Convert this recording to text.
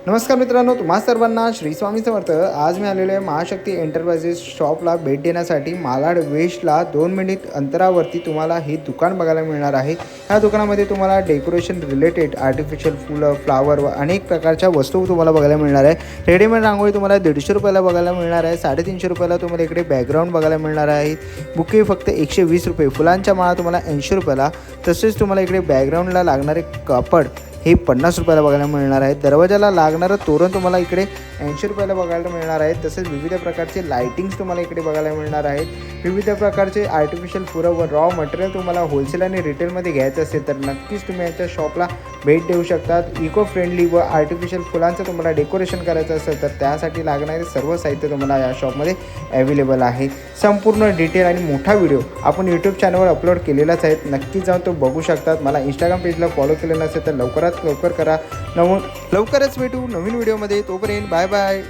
नमस्कार मित्रांनो, तुम्हा सर्वांना श्री स्वामी समर्थ। आज मी आलेलो आहे महाशक्ती एंटरप्राइजेस शॉपला भेट देण्यासाठी। मालाड वेस्टला 2 मिनिट अंतरावरती तुम्हाला हे दुकान बघायला मिळणार आहे। ह्या दुकानामध्ये तुम्हाला डेकोरेशन रिलेटेड आर्टिफिशियल फुलं, फ्लावर व अनेक प्रकारच्या वस्तू तुम्हाला बघायला मिळणार आहे। रेडीमेड रांगोळी तुम्हाला 150 रुपयाला बघायला मिळणार आहे। 350 रुपयाला तुम्हाला इकडे बॅकग्राऊंड बघायला मिळणार आहे। बुके फक्त 120 रुपये, फुलांच्या माळा तुम्हाला 80 रुपयाला, तसेच तुम्हाला इकडे बॅकग्राऊंडला लागणारे कापड हे 50 रुपयाला बघायला मिळणार आहे। दरवाजाला लागणारं तोरण तुम्हाला इकडे 80 रुपयाला बघायला मिळणार आहे। तसेच विविध प्रकारचे लाइटिंग्स तुम्हाला इकडे बघायला मिळणार आहेत। विविध प्रकारचे आर्टिफिशियल फुलं व रॉ मटेरियल तुम्हाला होलसेल आणि रिटेलमध्ये घ्यायचं असेल तर नक्कीच तुम्ही याच्या शॉपला भेट देऊ शकतात। इको फ्रेंडली व आर्टिफिशियल फुलांचं तुम्हाला डेकोरेशन करायचं असेल तर त्यासाठी लागणारे सर्व साहित्य तुम्हाला या शॉपमध्ये अवेलेबल आहे। संपूर्ण डिटेल आणि मोठा व्हिडिओ आपण यूट्यूब चॅनलवर अपलोड केलेलाच आहे, नक्कीच जाऊन तो बघू शकतात। मला इंस्टाग्राम पेजला फॉलो केलेलं नसेल तर लवकरात लवकर करा। लवकरच भेटू नवीन व्हिडिओमध्ये, तोपर्यंत बाय बाय।